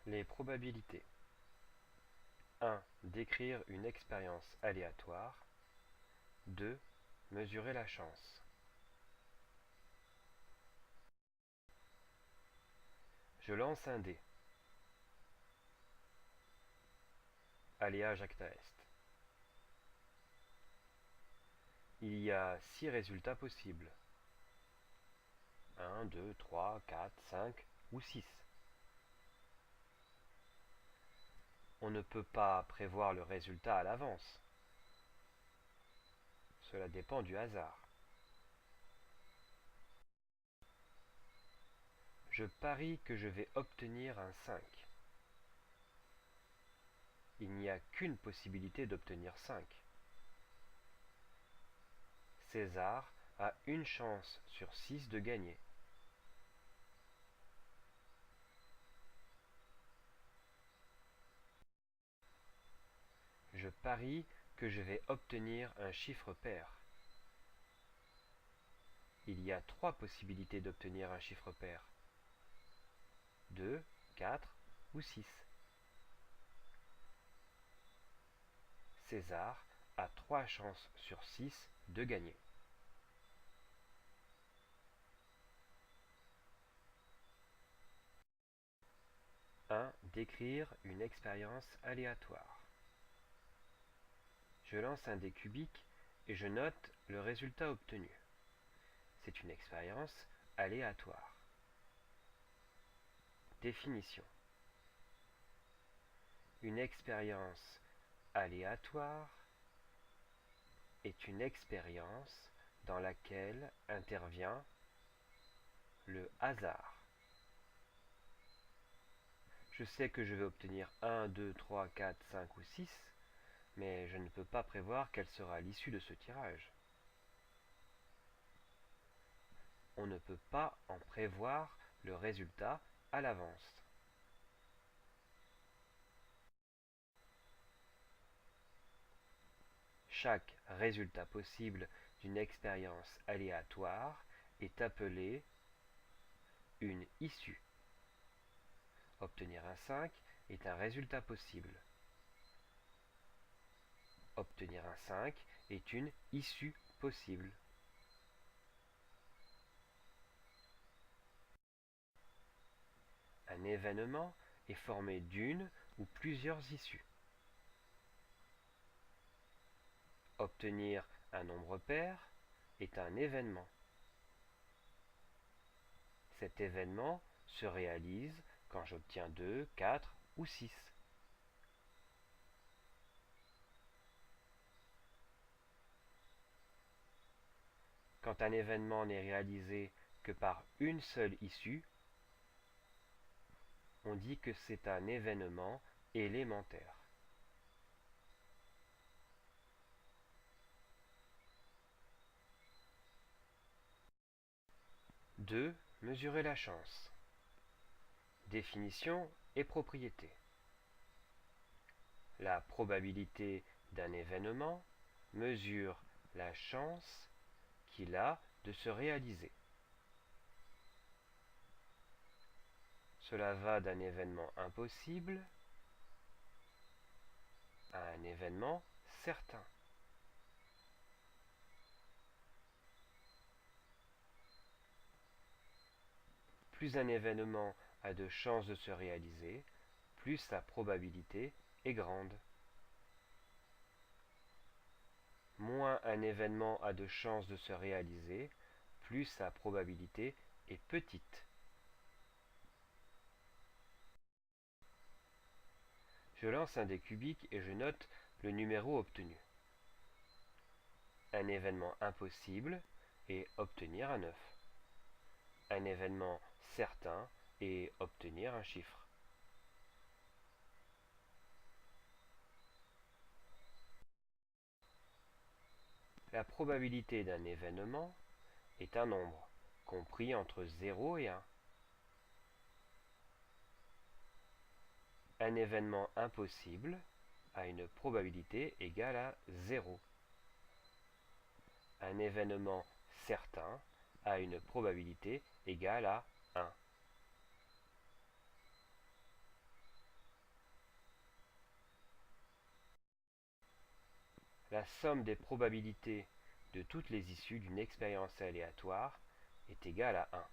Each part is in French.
Les probabilités. 1. Décrire une expérience aléatoire. 2. Mesurer la chance. Je lance un dé. Aléa Jacta Est. Il y a 6 résultats possibles. 1, 2, 3, 4, 5 ou 6. On ne peut pas prévoir le résultat à l'avance. Cela dépend du hasard. Je parie que je vais obtenir un 5. Il n'y a qu'une possibilité d'obtenir 5. César a une chance sur 6 de gagner. Je parie que je vais obtenir un chiffre pair. Il y a 3 possibilités d'obtenir un chiffre pair. 2, 4 ou 6. César a 3 chances sur 6 de gagner. 1. Décrire une expérience aléatoire. Je lance un dé cubique et je note le résultat obtenu. C'est une expérience aléatoire. Définition. Une expérience aléatoire est une expérience dans laquelle intervient le hasard. Je sais que je vais obtenir 1, 2, 3, 4, 5 ou 6, mais je ne peux pas prévoir quelle sera l'issue de ce tirage. On ne peut pas en prévoir le résultat à l'avance. Chaque résultat possible d'une expérience aléatoire est appelé une issue. Obtenir un 5 est un résultat possible. Obtenir un 5 est une issue possible. Un événement est formé d'une ou plusieurs issues. Obtenir un nombre pair est un événement. Cet événement se réalise quand j'obtiens 2, 4 ou 6. Quand un événement n'est réalisé que par une seule issue, on dit que c'est un événement élémentaire. 2. Mesurer la chance. Définition et propriété. La probabilité d'un événement mesure la chance qu'il a de se réaliser. Cela va d'un événement impossible à un événement certain. Plus un événement a de chances de se réaliser, plus sa probabilité est grande. Moins un événement a de chances de se réaliser, plus sa probabilité est petite. Je lance un dé cubique et je note le numéro obtenu. Un événement impossible est obtenir un 9. Un événement certain est obtenir un chiffre. La probabilité d'un événement est un nombre compris entre 0 et 1. Un événement impossible a une probabilité égale à 0. Un événement certain a une probabilité égale à 1. la somme des probabilités de toutes les issues d'une expérience aléatoire est égale à 1.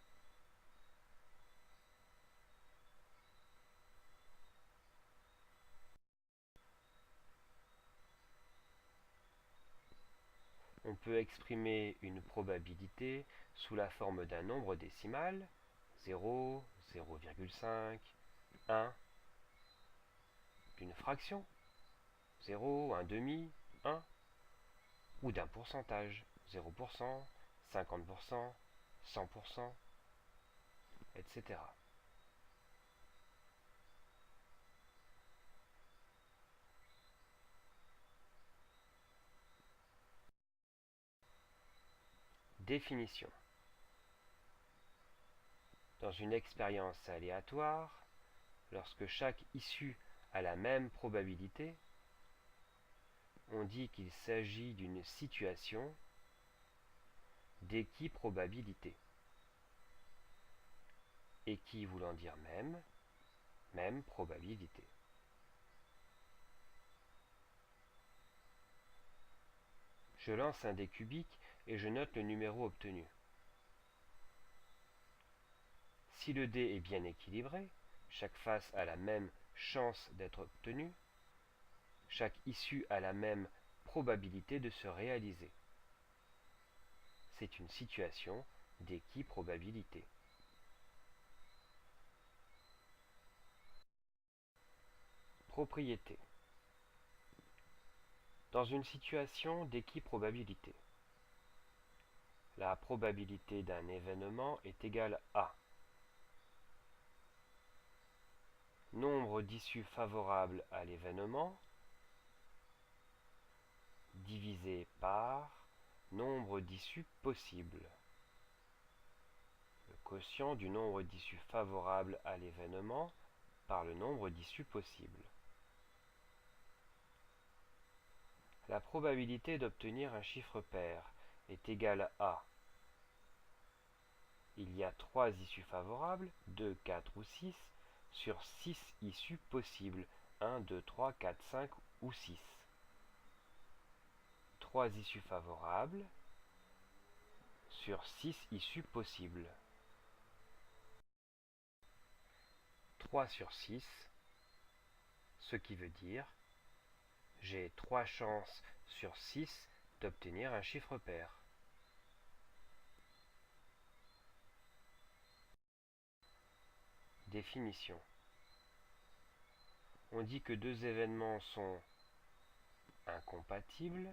On peut exprimer une probabilité sous la forme d'un nombre décimal, 0, 0,5, 1, d'une fraction, 0, 1 demi, 1, ou d'un pourcentage, 0%, 50%, 100%, etc. Définition. Dans une expérience aléatoire, lorsque chaque issue a la même probabilité, on dit qu'il s'agit d'une situation d'équiprobabilité. Équi voulant dire même, même probabilité. Je lance un dé cubique et je note le numéro obtenu. Si le dé est bien équilibré, chaque face a la même chance d'être obtenue, chaque issue a la même probabilité de se réaliser. C'est une situation d'équiprobabilité. Propriété. Dans une situation d'équiprobabilité, la probabilité d'un événement est égale à nombre d'issues favorables à l'événement divisé par nombre d'issues possibles. Le quotient du nombre d'issues favorables à l'événement par le nombre d'issues possibles. La probabilité d'obtenir un chiffre pair est égale à il y a 3 issues favorables, 2, 4 ou 6, sur 6 issues possibles, 1, 2, 3, 4, 5 ou 6. 3 issues favorables sur 6 issues possibles. 3 sur 6, ce qui veut dire j'ai 3 chances sur 6 d'obtenir un chiffre pair. Définition. On dit que deux événements sont incompatibles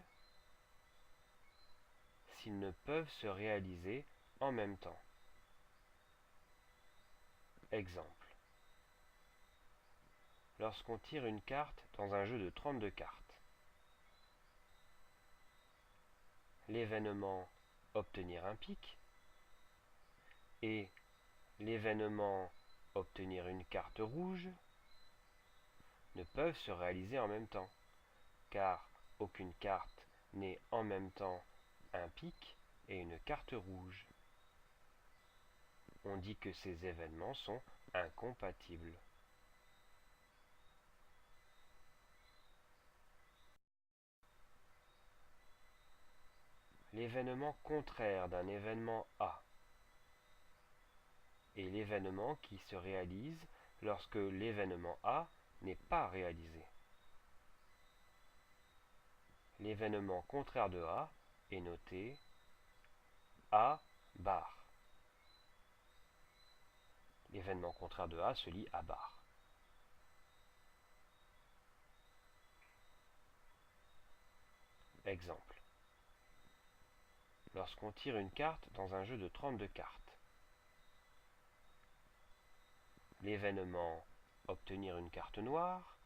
s'ils ne peuvent se réaliser en même temps. Exemple. Lorsqu'on tire une carte dans un jeu de 32 cartes, l'événement obtenir un pic et l'événement obtenir une carte rouge ne peuvent se réaliser en même temps, car aucune carte n'est en même temps un pic et une carte rouge. On dit que ces événements sont incompatibles. L'événement contraire d'un événement A est l'événement qui se réalise lorsque l'événement A n'est pas réalisé. L'événement contraire de A est noté A bar. L'événement contraire de A se lit A bar. Exemple. Lorsqu'on tire une carte dans un jeu de 32 cartes, l'événement obtenir une carte noire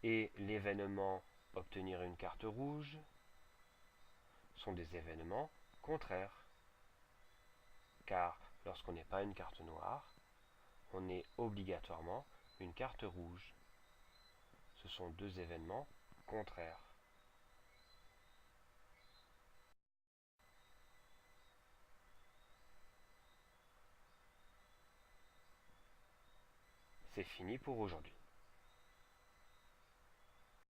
et l'événement obtenir une carte rouge sont des événements contraires. Car lorsqu'on n'est pas une carte noire, on est obligatoirement une carte rouge. Ce sont deux événements contraires. C'est fini pour aujourd'hui.